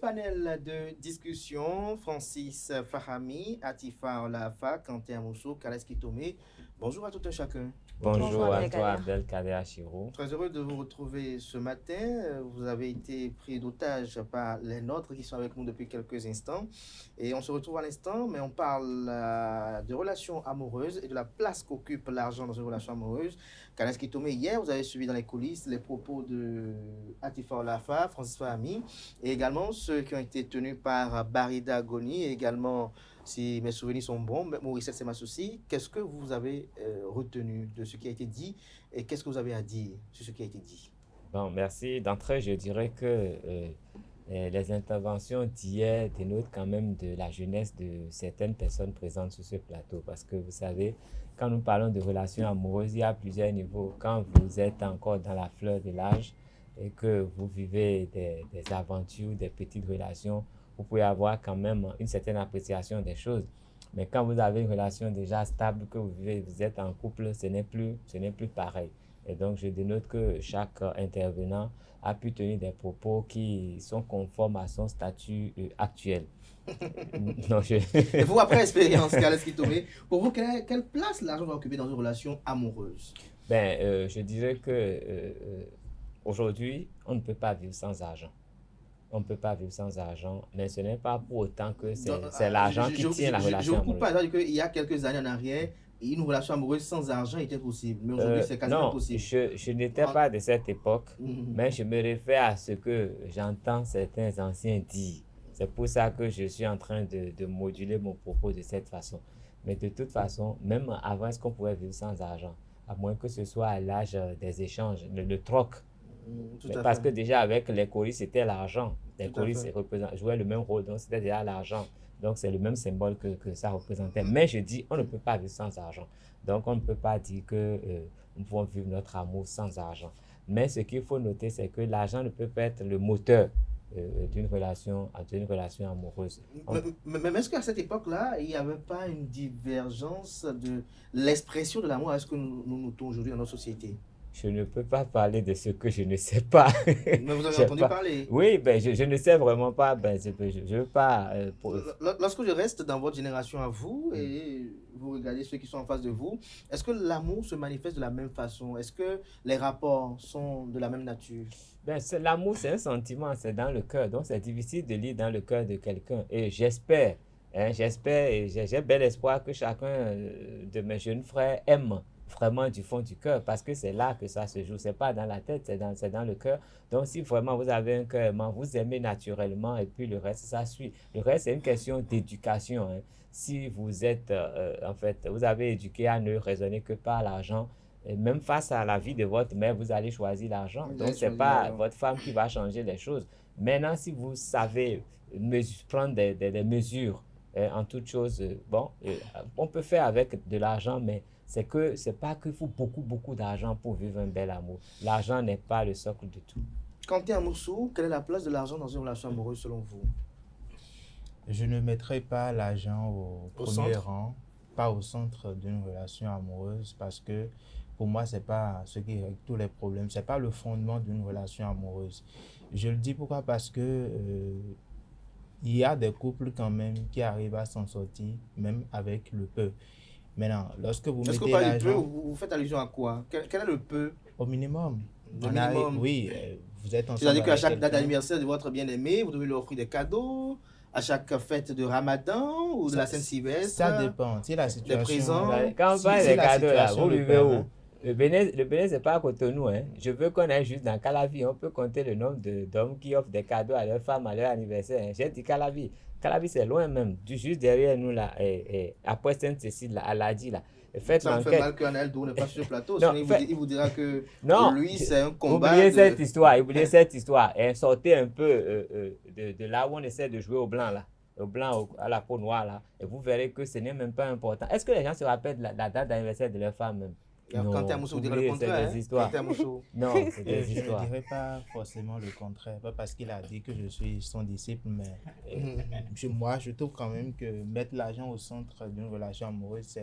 panel de discussion, Francis Fahami, Atifa Olafa, Quentin Amousso, Kales Kitome. Bonjour à tout un chacun. Bonjour Bonjour à toi, Abdelkader. Abdelkader Achirou. Très heureux de vous retrouver ce matin. Vous avez été pris d'otage par les nôtres qui sont avec nous depuis quelques instants. Et on se retrouve à l'instant, mais on parle de relations amoureuses et de la place qu'occupe l'argent dans une relation amoureuse. Kales Kitome, hier, vous avez suivi dans les coulisses les propos de Atifa Olafa, Francis Fahami, et également ceux qui ont été tenus par Barida Goni, et également, si mes souvenirs sont bons, Maurice Semassouci. Qu'est-ce que vous avez retenu de ce qui a été dit et qu'est-ce que vous avez à dire sur ce qui a été dit? Bon, merci. D'entrée, je dirais que les interventions d'hier dénotent quand même de la jeunesse de certaines personnes présentes sur ce plateau. Parce que vous savez, quand nous parlons de relations amoureuses, il y a plusieurs niveaux. Quand vous êtes encore dans la fleur de l'âge et que vous vivez des aventures, des petites relations, vous pouvez avoir quand même une certaine appréciation des choses. Mais quand vous avez une relation déjà stable, que vous vivez, vous êtes en couple, ce n'est plus pareil. Et donc, je dénote que chaque intervenant a pu tenir des propos qui sont conformes à son statut actuel. Non, Et vous, après expérience, Kales Kitome, pour vous, quelle place l'argent va occuper dans une relation amoureuse? Je dirais que aujourd'hui, on ne peut pas vivre sans argent. On ne peut pas vivre sans argent, mais ce n'est pas pour autant que c'est l'argent qui tient la relation Je vous coupe amoureuse. pas, il y a quelques années en arrière, une relation amoureuse sans argent était possible, mais aujourd'hui c'est quasiment Non, impossible. je n'étais pas de cette époque, Mhm. mais je me réfère à ce que j'entends certains anciens dire. C'est pour ça que je suis en train de moduler mon propos de cette façon. Mais de toute façon, même avant, est-ce qu'on pouvait vivre sans argent? À moins que ce soit à l'âge des échanges, le troc. Tout Mais à parce fait. que déjà avec les colis, c'était l'argent. Les Tout à colis fait. jouaient le même rôle, donc c'était déjà l'argent. Donc c'est le même symbole que ça représentait. Mais je dis, on ne peut pas vivre sans argent. Donc on ne peut pas dire que nous pouvons vivre notre amour sans argent. Mais ce qu'il faut noter, c'est que l'argent ne peut pas être le moteur d'une relation amoureuse. Mais est-ce qu'à cette époque-là, il n'y avait pas une divergence de l'expression de l'amour à ce que nous notons aujourd'hui dans notre société? Je ne peux pas parler de ce que je ne sais pas. Mais vous avez entendu parler. Oui, je ne sais vraiment pas. Je veux pas. Lorsque je reste dans votre génération à vous et vous regardez ceux qui sont en face de vous, est-ce que l'amour se manifeste de la même façon? Est-ce que les rapports sont de la même nature? L'amour, c'est un sentiment, c'est dans le cœur. Donc, c'est difficile de lire dans le cœur de quelqu'un. Et j'espère, et j'ai bel espoir que chacun de mes jeunes frères aime vraiment du fond du cœur, parce que c'est là que ça se joue. C'est pas dans la tête, c'est dans le cœur. Donc, si vraiment vous avez un cœur aimant, vous aimez naturellement, et puis le reste, ça suit. Le reste, c'est une question d'éducation. Si vous êtes, en fait, vous avez éduqué à ne raisonner que par l'argent, et même face à la vie de votre mère, vous allez choisir l'argent. Donc, ce n'est pas votre femme qui va changer les choses. Maintenant, si vous savez prendre des mesures en toute chose, on peut faire avec de l'argent, mais c'est pas qu'il faut beaucoup, beaucoup d'argent pour vivre un bel amour. L'argent n'est pas le socle de tout. Quentin Amoussou, quelle est la place de l'argent dans une relation amoureuse selon vous? Je ne mettrai pas l'argent au premier rang, pas au centre d'une relation amoureuse, parce que pour moi, c'est pas ce qui règle tous les problèmes, c'est pas le fondement d'une relation amoureuse. Je le dis pourquoi? Parce que il y a des couples quand même qui arrivent à s'en sortir, même avec le peu. Maintenant, lorsque vous mettez l'argent... Vous faites allusion à quoi? Quel est le peu? Au minimum. Le minimum. Oui, vous êtes ensemble. C'est-à-dire qu'à chaque date d'anniversaire de votre bien-aimé, vous devez lui offrir des cadeaux. À chaque fête de Ramadan ou de la Saint-Sylvestre. Ça dépend. Si la situation... Des présents. Quand on parle des cadeaux, là, vous vivez où? Le Bénin, c'est pas à Cotonou. Je veux qu'on aille juste dans Calavi. On peut compter le nombre d'hommes qui offrent des cadeaux à leurs femmes à leur anniversaire. J'ai dit Calavi. Calavi, c'est loin même. Juste derrière nous, là, après Sainte-Cécile, là, à Ladi, là. Ça me fait mal qu'un Eldo n'est pas sur le plateau. Sinon, il vous dira que lui, c'est un combat. Oubliez cette histoire. Sortez un peu de là où on essaie de jouer au blanc, là. Au blanc, à la peau noire, là. Et vous verrez que ce n'est même pas important. Est-ce que les gens se rappellent de la date d'anniversaire de leur femme même? Quand Amoussou dirait le contraire. C'est des histoires. Non, c'est des histoires. Je ne dirais pas forcément le contraire. Pas parce qu'il a dit que je suis son disciple, mais moi, je trouve quand même que mettre l'argent au centre d'une relation amoureuse,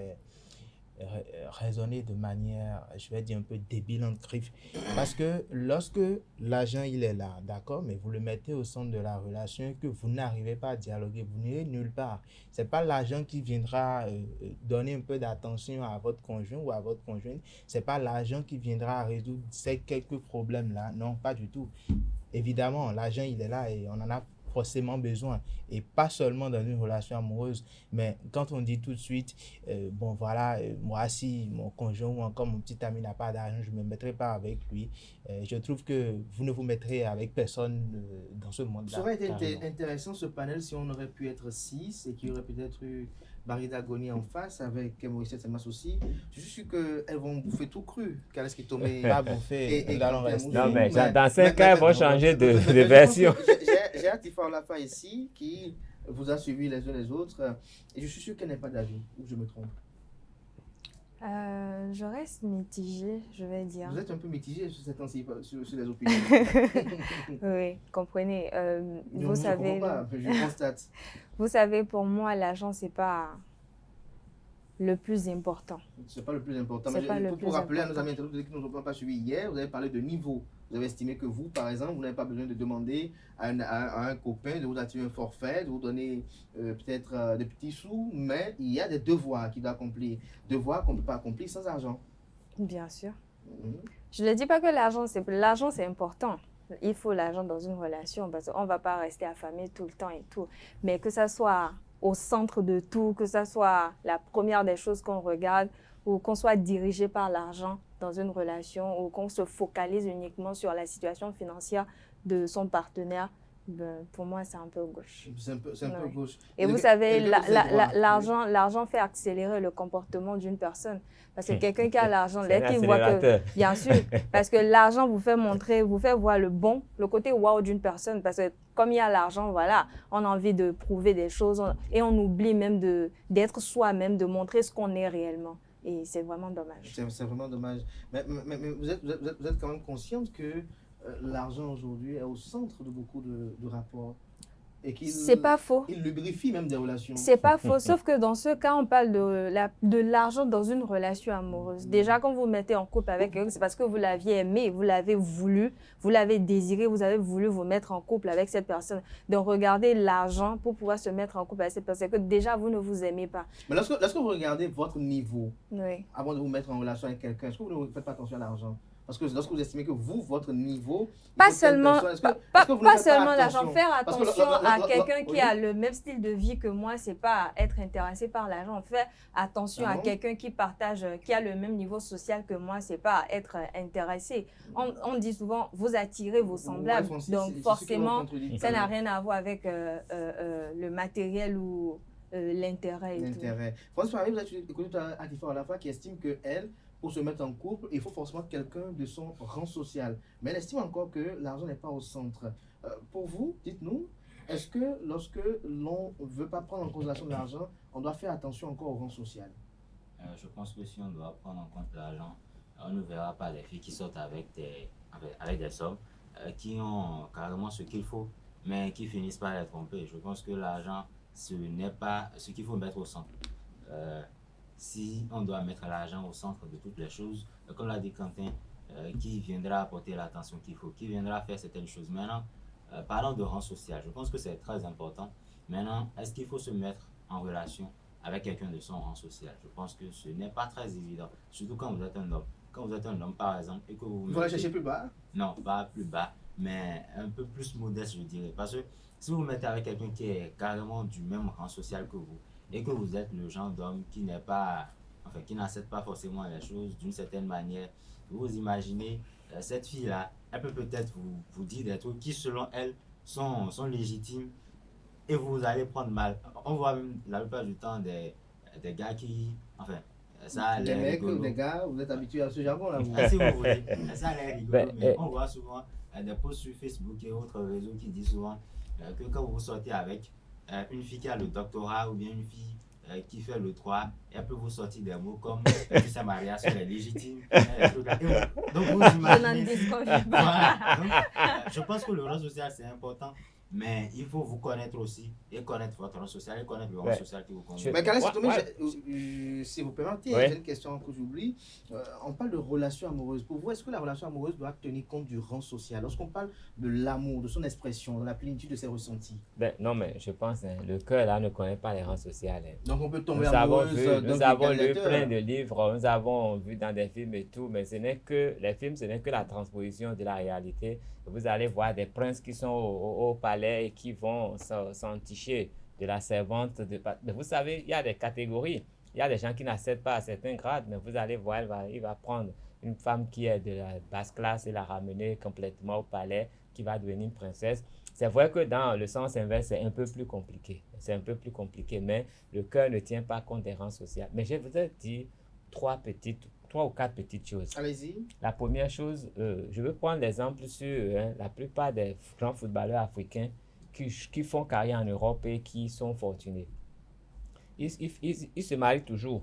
raisonner de manière, je vais dire un peu débile entre griffes. Parce que lorsque l'agent, il est là, d'accord, mais vous le mettez au centre de la relation et que vous n'arrivez pas à dialoguer, vous n'irez nulle part. C'est pas l'agent qui viendra donner un peu d'attention à votre conjoint ou à votre conjointe. C'est pas l'agent qui viendra résoudre ces quelques problèmes-là. Non, pas du tout. Évidemment, l'agent, il est là et on en a forcément besoin. Et pas seulement dans une relation amoureuse, mais quand on dit tout de suite, bon voilà, moi si mon conjoint ou encore mon petit ami n'a pas d'argent, je ne me mettrai pas avec lui. Je trouve que vous ne vous mettrez avec personne dans ce monde-là. Ça aurait été intéressant ce panel si on aurait pu être 6 et qu'il y aurait peut-être eu Barry Dagoni en face avec Maurice Semas aussi. Je suis sûr qu'elles vont bouffer tout cru. Qu'est-ce qui tombe pas bouffer. Non, mais dans ce cas, elles vont changer de version. J'ai Atifa Olafa ici qui vous a suivi les uns les autres et je suis sûr qu'elle n'est pas d'avis, ou je me trompe. Je reste mitigée, je vais dire. Vous êtes un peu mitigée sur les opinions. Oui, comprenez. Vous savez, je constate. Vous savez, pour moi, l'argent, c'est pas le plus important. C'est pas le plus important. Mais pour rappeler à nos amis internautes qui ne nous ont pas suivis hier, vous avez parlé de niveau. Vous avez estimé que vous, par exemple, vous n'avez pas besoin de demander à un copain de vous activer un forfait, de vous donner peut-être des petits sous, mais il y a des devoirs qu'il doit accomplir. Devoirs qu'on ne peut pas accomplir sans argent. Bien sûr. Je ne dis pas que l'argent, c'est important. Il faut l'argent dans une relation parce qu'on ne va pas rester affamé tout le temps et tout. Mais que ça soit au centre de tout, que ça soit la première des choses qu'on regarde ou qu'on soit dirigé par l'argent dans une relation ou qu'on se focalise uniquement sur la situation financière de son partenaire, ben, pour moi, c'est un peu gauche. C'est un peu gauche. Et vous savez, l'argent fait accélérer le comportement d'une personne. Parce que quelqu'un qui a l'argent, il voit que, bien sûr, parce que l'argent vous fait voir le côté wow d'une personne. Parce que comme il y a l'argent, voilà, on a envie de prouver des choses et on oublie même d'être soi-même, de montrer ce qu'on est réellement. Et c'est vraiment dommage. C'est vraiment dommage. Mais vous êtes quand même consciente que l'argent aujourd'hui est au centre de beaucoup de rapports. Et c'est pas faux. Il lubrifie même des relations. C'est pas faux, sauf que dans ce cas, on parle de l'argent dans une relation amoureuse. Déjà, quand vous vous mettez en couple avec quelqu'un, c'est parce que vous l'aviez aimé, vous l'avez voulu, vous l'avez désiré, vous avez voulu vous mettre en couple avec cette personne. Donc, regardez l'argent pour pouvoir se mettre en couple avec cette personne, que déjà, vous ne vous aimez pas. Mais lorsque vous regardez votre niveau, oui, avant de vous mettre en relation avec quelqu'un, est-ce que vous ne faites pas attention à l'argent? Parce que lorsque vous estimez que vous, votre niveau... Pas seulement l'argent. Faire attention à quelqu'un qui a le même style de vie que moi, c'est pas être intéressé par l'argent. Faire attention à quelqu'un qui partage, qui a le même niveau social que moi, c'est pas être intéressé. On dit souvent, vous attirez vos semblables. Donc forcément, ça n'a rien à voir avec le matériel ou l'intérêt. François, vous avez écouté Atifa Olafa qui estime qu'elle, pour se mettre en couple, il faut forcément quelqu'un de son rang social. Mais elle estime encore que l'argent n'est pas au centre. Pour vous, dites-nous, est-ce que lorsque l'on ne veut pas prendre en considération l'argent, on doit faire attention encore au rang social? Je pense que si on doit prendre en compte l'argent, on ne verra pas les filles qui sortent avec des hommes qui ont carrément ce qu'il faut, mais qui finissent par les tromper. Je pense que l'argent, ce n'est pas ce qu'il faut mettre au centre. Si on doit mettre l'argent au centre de toutes les choses, comme l'a dit Quentin, qui viendra apporter l'attention qu'il faut, qui viendra faire certaines choses. Maintenant, parlons de rang social, je pense que c'est très important. Maintenant, est-ce qu'il faut se mettre en relation avec quelqu'un de son rang social? Je pense que ce n'est pas très évident, surtout quand vous êtes un homme. Quand vous êtes un homme, par exemple, et que vous... Vous allez chercher plus bas? Non, pas plus bas, mais un peu plus modeste, je dirais. Parce que si vous vous mettez avec quelqu'un qui est carrément du même rang social que vous, et que vous êtes le genre d'homme qui n'est pas, enfin, qui n'accepte pas forcément les choses d'une certaine manière, vous imaginez, cette fille-là, elle peut peut-être vous dire des trucs qui, selon elle, sont légitimes, et vous allez prendre mal. On voit même la plupart du temps des gars qui, enfin, ça a l'air rigolo. Des gars, vous êtes habitués à ce jargon-là. Si vous voulez, ça a l'air rigolo, mais on voit souvent des posts sur Facebook et autres réseaux qui disent souvent que quand vous sortez avec une fille qui a le doctorat ou bien une fille qui fait le 3, elle peut vous sortir des mots comme que sa mariage est légitime. Donc vous imaginez. Voilà. Donc, je pense que le rang social c'est important, Mais il faut vous connaître aussi et connaître votre rang social et connaître le rang social qui vous convient. Mais Khaled si vous permettez, j'ai une question que j'oublie. On parle de relation amoureuse. Pour vous, est-ce que la relation amoureuse doit tenir compte du rang social? Lorsqu'on parle de l'amour, de son expression, de la plénitude de ses ressentis. Non, mais je pense, le cœur là ne connaît pas les rangs sociaux. Donc on peut tomber amoureuse. Nous avons lu plein de livres, nous avons vu dans des films et tout, mais les films, ce n'est que la transposition de la réalité. Vous allez voir des princes qui sont au palais et qui vont s'enticher de la servante. Mais vous savez, il y a des catégories. Il y a des gens qui n'accèdent pas à certains grades, mais vous allez voir, il va prendre une femme qui est de la basse classe et la ramener complètement au palais, qui va devenir une princesse. C'est vrai que dans le sens inverse, c'est un peu plus compliqué. C'est un peu plus compliqué, mais le cœur ne tient pas compte des rangs sociaux. Mais je vous ai dit trois ou quatre petites choses. Allez-y. La première chose, je veux prendre l'exemple sur la plupart des grands footballeurs africains qui font carrière en Europe et qui sont fortunés. Ils se marient toujours,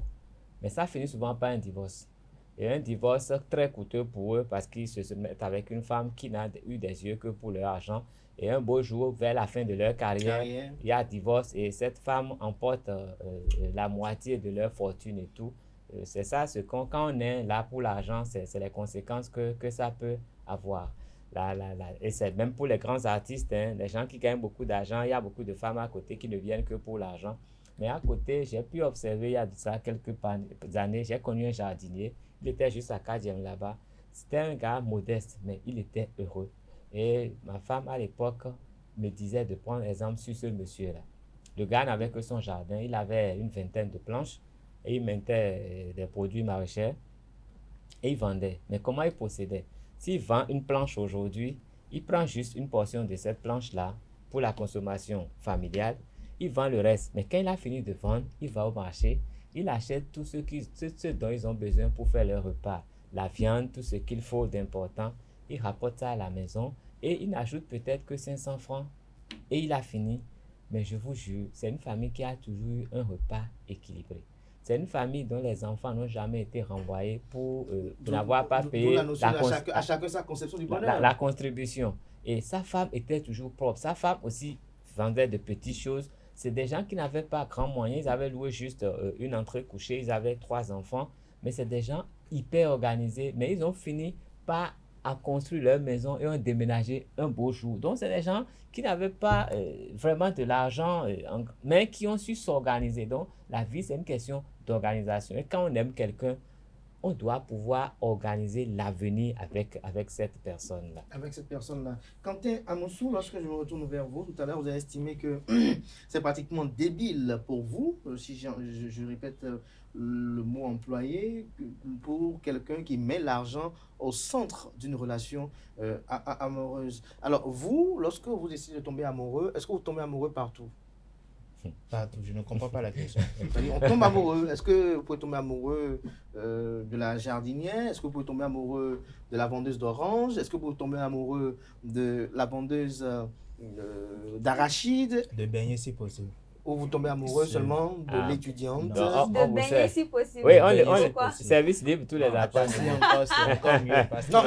mais ça finit souvent par un divorce. Et un divorce très coûteux pour eux parce qu'ils se mettent avec une femme qui n'a eu des yeux que pour leur argent. Et un beau jour, vers la fin de leur carrière, il y a divorce et cette femme emporte la moitié de leur fortune et tout. C'est ça, quand on est là pour l'argent, c'est les conséquences que ça peut avoir. Et c'est même pour les grands artistes, les gens qui gagnent beaucoup d'argent, il y a beaucoup de femmes à côté qui ne viennent que pour l'argent. Mais à côté, j'ai pu observer il y a de ça quelques années, j'ai connu un jardinier, il était juste à Kadjem là-bas. C'était un gars modeste, mais il était heureux. Et ma femme à l'époque me disait de prendre exemple sur ce monsieur-là. Le gars n'avait que son jardin, il avait une vingtaine de planches. Et il mettait des produits maraîchers et il vendait. Mais comment il procédait? S'il vend une planche aujourd'hui, il prend juste une portion de cette planche-là pour la consommation familiale. Il vend le reste. Mais quand il a fini de vendre, il va au marché, il achète tout ce dont ils ont besoin pour faire leur repas. La viande, tout ce qu'il faut d'important. Il rapporte ça à la maison et il n'ajoute peut-être que 500 francs. Et il a fini. Mais je vous jure, c'est une famille qui a toujours eu un repas équilibré. C'est une famille dont les enfants n'ont jamais été renvoyés pour n'avoir pas payé à chacun sa conception du bonheur. La contribution. Et sa femme était toujours propre. Sa femme aussi vendait de petites choses. C'est des gens qui n'avaient pas grand moyen. Ils avaient loué juste une entrée couchée. Ils avaient 3 enfants. Mais c'est des gens hyper organisés. Mais ils ont fini par construire leur maison et ont déménagé un beau jour. Donc, c'est des gens qui n'avaient pas vraiment de l'argent, mais qui ont su s'organiser. Donc, la vie, c'est une question d'organisation. Et quand on aime quelqu'un, on doit pouvoir organiser l'avenir avec cette personne-là. Avec cette personne-là. Quentin Amoussou, lorsque je me retourne vers vous, tout à l'heure, vous avez estimé que c'est pratiquement débile pour vous, si je répète le mot employé, pour quelqu'un qui met l'argent au centre d'une relation amoureuse. Alors, vous, lorsque vous décidez de tomber amoureux, est-ce que vous tombez amoureux partout? Partout, je ne comprends pas la question. On tombe amoureux. Est-ce que vous pouvez tomber amoureux de la jardinière? Est-ce que vous pouvez tomber amoureux de la vendeuse d'oranges? Est-ce que vous pouvez tomber amoureux de la vendeuse d'arachides? De baigner si possible. Ou vous tombez amoureux seulement de l'étudiante? De baigner si possible. Oui, service libre tous les après. Non.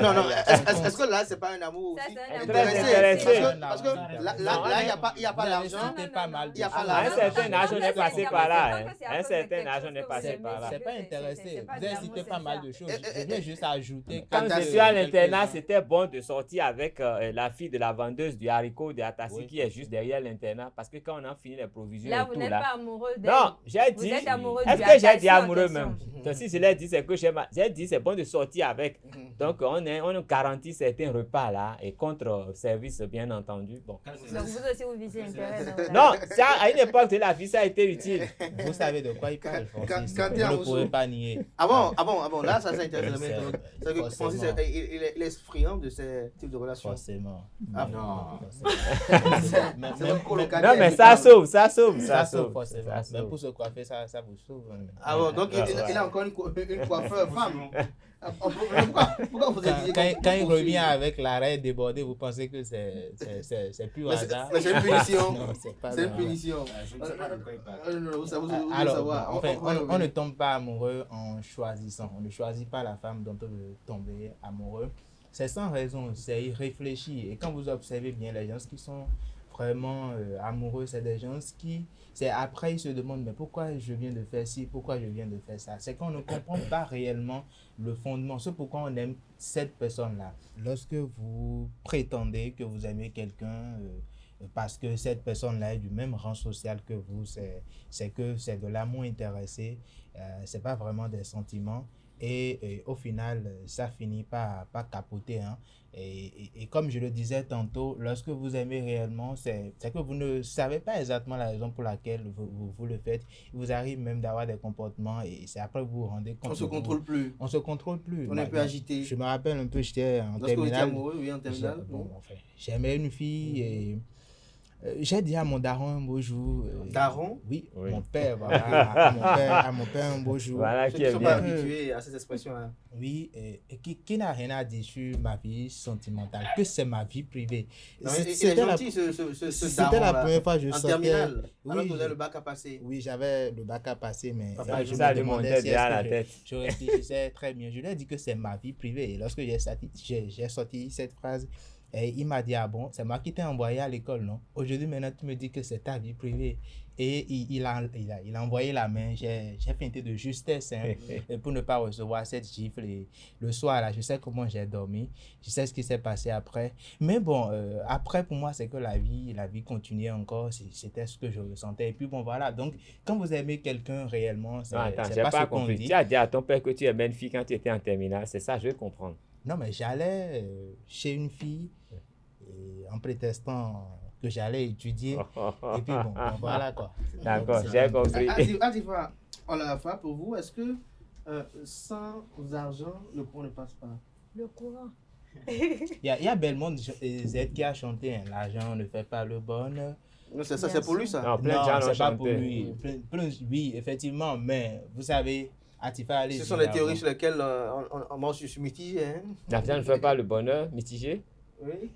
Est-ce que là, c'est pas un amour aussi intéressé? Parce que là, il n'y a pas l'argent. Il n'y a pas l'argent. Un certain âge, on est passé par là. Un certain âge, on est passé par là. C'est pas intéressé. Vous avez cité pas mal de choses. Je viens juste ajouter. Quand je suis à l'internat, c'était bon de sortir avec la fille de la vendeuse du haricot de Atassi qui est juste derrière l'internat. Parce que quand on a fini les provisions, là, vous n'êtes pas amoureux d'elle. Non, j'ai dit. Vous êtes amoureux est-ce que j'ai dit amoureux même? Donc, si je l'ai dit, c'est que j'ai dit c'est bon de sortir avec. Donc, on garantit certains repas là et contre service, bien entendu. Bon. Donc, vous aussi, vous visez intérêt. Non, ça, à une époque de la vie, ça a été utile. Vous savez de quoi il parle, Francis. Vous ne pouvez pas nier. Ah bon, là, ça intéresse. C'est que Francis, il est friand de ces types de relations. Forcément. Ah non. Non, mais ça sauve. Ça sauve. Forcément. Même pour se coiffer, ça vous sauve. Ah bon, donc il a encore une coiffeur femme. Pourquoi vous êtes quand il revient avec l'arrêt débordé, vous pensez que c'est plus hasard? Mais c'est une punition. C'est une punition. Alors, on ne tombe pas amoureux en choisissant. On ne choisit pas la femme dont on veut tomber amoureux. C'est sans raison, c'est irréfléchi. Et quand vous observez bien les gens qui sont vraiment amoureux, c'est des gens qui, c'est après ils se demandent mais pourquoi je viens de faire ci, pourquoi je viens de faire ça. C'est qu'on ne comprend pas réellement le fondement, c'est pourquoi on aime cette personne-là. Lorsque vous prétendez que vous aimez quelqu'un parce que cette personne-là est du même rang social que vous, c'est que c'est de l'amour intéressé, c'est pas vraiment des sentiments. Et au final, ça finit par capoter. Hein. Et comme je le disais tantôt, lorsque vous aimez réellement, c'est que vous ne savez pas exactement la raison pour laquelle vous le faites. Il vous arrive même d'avoir des comportements et c'est après que vous vous rendez compte. On se contrôle plus. On se contrôle plus. On est un peu agité. Je me rappelle un peu, j'étais en Lorsque vous étiez terminale. amoureux, oui, en terminale. Bon, enfin, j'aimais une fille et j'ai dit à mon daron un beau jour. Daron? Oui, Oui. mon père, voilà. à mon père un beau jour. Voilà Ceux qui qui ne est sont pas bien. habitués à cette expression-là. Oui, et qui n'a rien à dire sur ma vie sentimentale, que c'est ma vie privée. Non, il est C'était la, gentil, ce c'était daron la là. première fois que je En sortais. terminale, alors Oui, que vous avez le bac à passer. oui, j'avais le bac à passer, mais Papa, je Ça me lui demandais montait si déjà à est-ce la que tête. je réfléchissais très bien. Je lui ai dit que c'est ma vie privée. Et lorsque j'ai sorti cette phrase, et il m'a dit, ah bon, c'est moi qui t'ai envoyé à l'école, non? Aujourd'hui, maintenant, tu me dis que c'est ta vie privée. Et il a envoyé la main. J'ai feinté de justesse hein, pour ne pas recevoir cette gifle. Et le soir, là, je sais comment j'ai dormi. Je sais ce qui s'est passé après. Mais bon, après, pour moi, c'est que la vie continuait encore. C'était ce que je ressentais. Et puis bon, voilà. Donc, quand vous aimez quelqu'un réellement, c'est Non, attends, c'est j'ai pas pas ce qu'on compris. dit. Tu as dit à ton père que tu aimais une fille quand tu étais en terminale. C'est ça, je vais comprendre. Non, mais j'allais chez une fille et en prétextant que j'allais étudier. Et puis bon, voilà quoi. D'accord, Donc, j'ai compris. Adifa, on la fois pour vous, est-ce que sans argent, le courant ne passe pas? Le courant. Il y a Belmont Z qui a chanté hein, l'argent ne fait pas le bonheur. Non, c'est ça, Bien c'est pour lui sûr. ça. Non, plein de Non, gens l'ont c'est pas pour chanté. lui. Oui, effectivement, mais vous savez, Atifa, allez. Ce sont les théories sur lesquelles moi je suis mitigé. Hein? L'argent ne fait pas le bonheur, mitigé. Oui.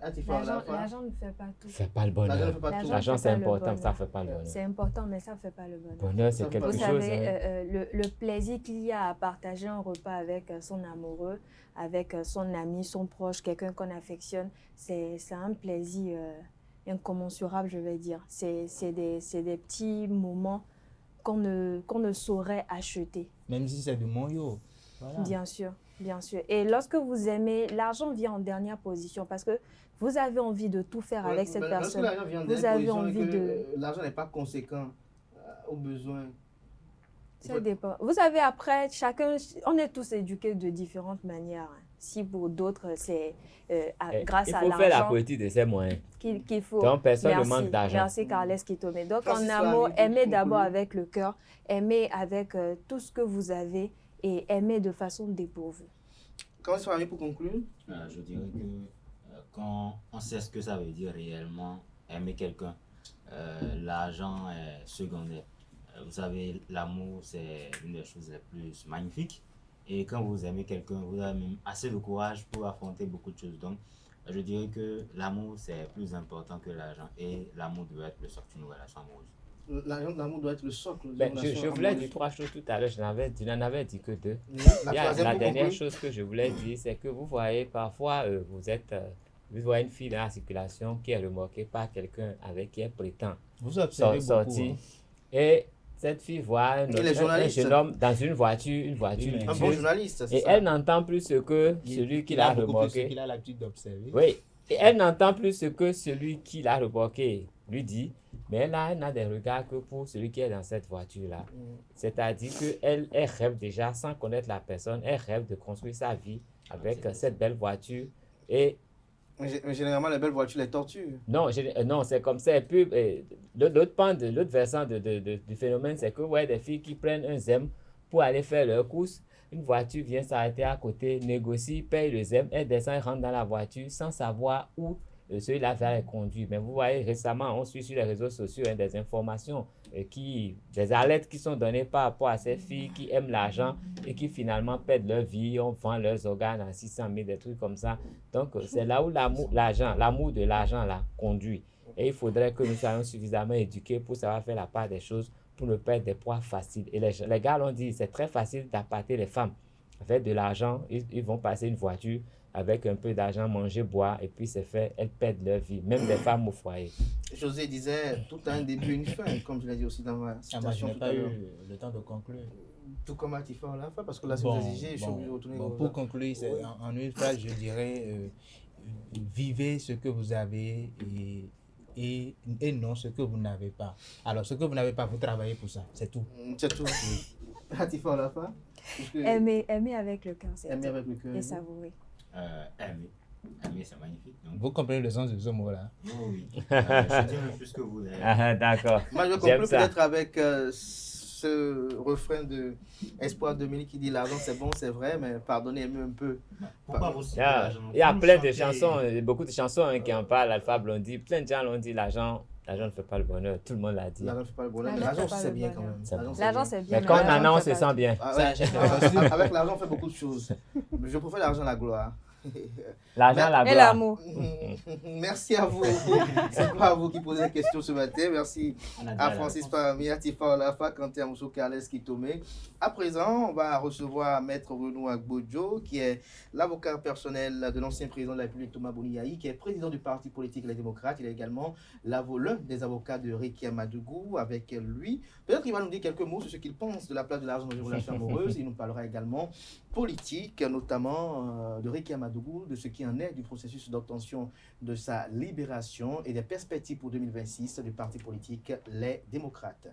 Atifa, on la fois. L'argent ne fait pas tout. Ça fait pas le L'argent ne bonheur. fait pas tout. L'argent L'argent, fait c'est pas le important, mais ça bonheur. fait pas le bonheur. C'est important, mais ça ne fait pas le bonheur. Bonheur, c'est Vous quelque Vous chose. savez, Hein. le plaisir qu'il y a à partager un repas avec son amoureux, avec son ami, son proche, quelqu'un qu'on affectionne, c'est un plaisir incommensurable, je vais dire. C'est des petits moments qu'on ne saurait acheter. Même si c'est du moyo. Voilà. Bien sûr, bien sûr. Et lorsque vous aimez, l'argent vient en dernière position parce que vous avez envie de tout faire avec cette Lorsque personne. l'argent vient Vous d'une avez position envie et que, de... l'argent n'est pas conséquent aux besoins. Ça dépend. Vous savez, après, chacun, on est tous éduqués de différentes manières. Hein. Si pour d'autres, c'est grâce à Il faut faire la l'argent politique de ses moyens. qu'il faut. Donc, personne ne Merci, manque d'argent. merci Carles Kitome. Donc, Francis en amour, Soami, aimez pour d'abord conclure. avec le cœur, aimez avec tout ce que vous avez et aimez de façon dépourvue. Comment ça va pour conclure? Je dirais que quand on sait ce que ça veut dire réellement, aimer quelqu'un, l'argent est secondaire. Vous savez, l'amour, c'est une des choses les plus magnifiques. Et quand vous aimez quelqu'un, vous avez même assez de courage pour affronter beaucoup de choses. Donc, je dirais que l'amour, c'est plus important que l'argent. Et l'amour doit être le socle d'une relation amoureuse. L'amour doit être le socle. d'une Ben, relation je voulais amoureuse. dire trois choses tout à l'heure. Tu n'en avais dit que deux. Oui, Il y a troisième la pour dernière conclure. chose que je voulais dire, c'est que vous voyez, parfois, vous voyez une fille dans la circulation qui est remorquée par quelqu'un avec qui elle prétend Vous observez beaucoup. sortir. Hein. Et cette fille voit un Il est journaliste. jeune homme dans une voiture Oui, mais- Un bon luxueuse. journaliste, c'est Et ça. elle n'entend plus ce que celui qui l'a a beaucoup plus ce remorqué. qu'il a l'habitude d'observer. Oui, et elle n'entend plus ce que celui qui l'a remorqué lui dit, mais elle n'a des regards que pour celui qui est dans cette voiture-là. C'est-à-dire qu'elle rêve déjà, sans connaître la personne, elle rêve de construire sa vie avec cette belle voiture. Et Mais généralement, les belles voitures, les tortues. non, non, c'est comme ça. Et puis, l'autre versant du phénomène, c'est que ouais, des filles qui prennent un zem pour aller faire leurs courses, une voiture vient s'arrêter à côté, négocie, paye le zem, elle descend et rentre dans la voiture sans savoir où celui-là va les conduire. Mais vous voyez, récemment, on suit sur les réseaux sociaux des informations, des alertes qui sont données par rapport à ces filles qui aiment l'argent et qui finalement perdent leur vie, on vend leurs organes à 600 000, des trucs comme ça. Donc, c'est là où l'amour de l'argent là conduit. Et il faudrait que nous soyons suffisamment éduqués pour savoir faire la part des choses, pour ne pas être des proies faciles. Et les gars l'ont dit, c'est très facile d'appâter les femmes. Avec de l'argent, ils vont passer une voiture avec un peu d'argent, manger, boire, et puis c'est fait, elles perdent leur vie, même les femmes au foyer. José disait, tout a un début et une fin, comme je l'ai dit aussi dans ma Moi, je citation n'ai tout pas à eu l'heure. le temps de conclure. Tout comme Atifa on l'a fait, parce que là, c'est Bon, exigé, je suis obligé de retourner bon, au- pour conclure, en une phrase, je dirais vivez ce que vous avez et non ce que vous n'avez pas. Alors, ce que vous n'avez pas, vous travaillez pour ça, c'est tout. C'est tout. Atifa on l'a fait. Parce que- Aimer avec le cœur, c'est Aimer tout. avec le cœur. Et savourer. Aimer. Aimer, c'est magnifique. Donc, Vous comprenez le sens de ce mot-là? oh oui. Je dirais plus que vous d'ailleurs. Ah, d'accord. Moi, je J'aime conclue ça. peut-être avec ce refrain de Espoir Dominique qui dit l'argent c'est bon, c'est vrai, mais pardonnez-moi un peu. Pourquoi vous citez Il y a, l'argent? il y a Vous plein de chantez- chansons, beaucoup de chansons qui en parlent. Alpha Blondy, plein de gens l'ont dit, l'argent ne fait pas le bonheur. Tout le monde l'a dit. L'argent ne fait pas le bonheur, mais L'argent l'argent fait pas c'est le bien quand bonheur. même. C'est bon. L'argent, c'est bien. Mais quand on l'argent en a, on fait se pas sent bien. Ah Ça ouais, achète la voiture. avec l'argent, on fait beaucoup de choses. Je préfère l'argent à la gloire. L'argent, la Et gloire. l'amour. Merci à vous. C'est pas à vous qui posez des questions ce matin. Merci On a dit à la Francis réponse. Parami, à Tifa Olafa, Quentin Mousso, Carles Kitomé. À présent, on va recevoir Maître Renaud Agbodjo, qui est l'avocat personnel de l'ancien président de la République, Thomas Boniaï, qui est président du parti politique Les Démocrates. Il est également l'un des avocats de Ricky Amadougou. Avec lui, peut-être qu'il va nous dire quelques mots sur ce qu'il pense de la place de l'argent dans les relations amoureuses. Il nous parlera également politique, notamment de Ricky Amadougou, de ce qui en est du processus d'obtention de sa libération et des perspectives pour 2026 du parti politique Les Démocrates.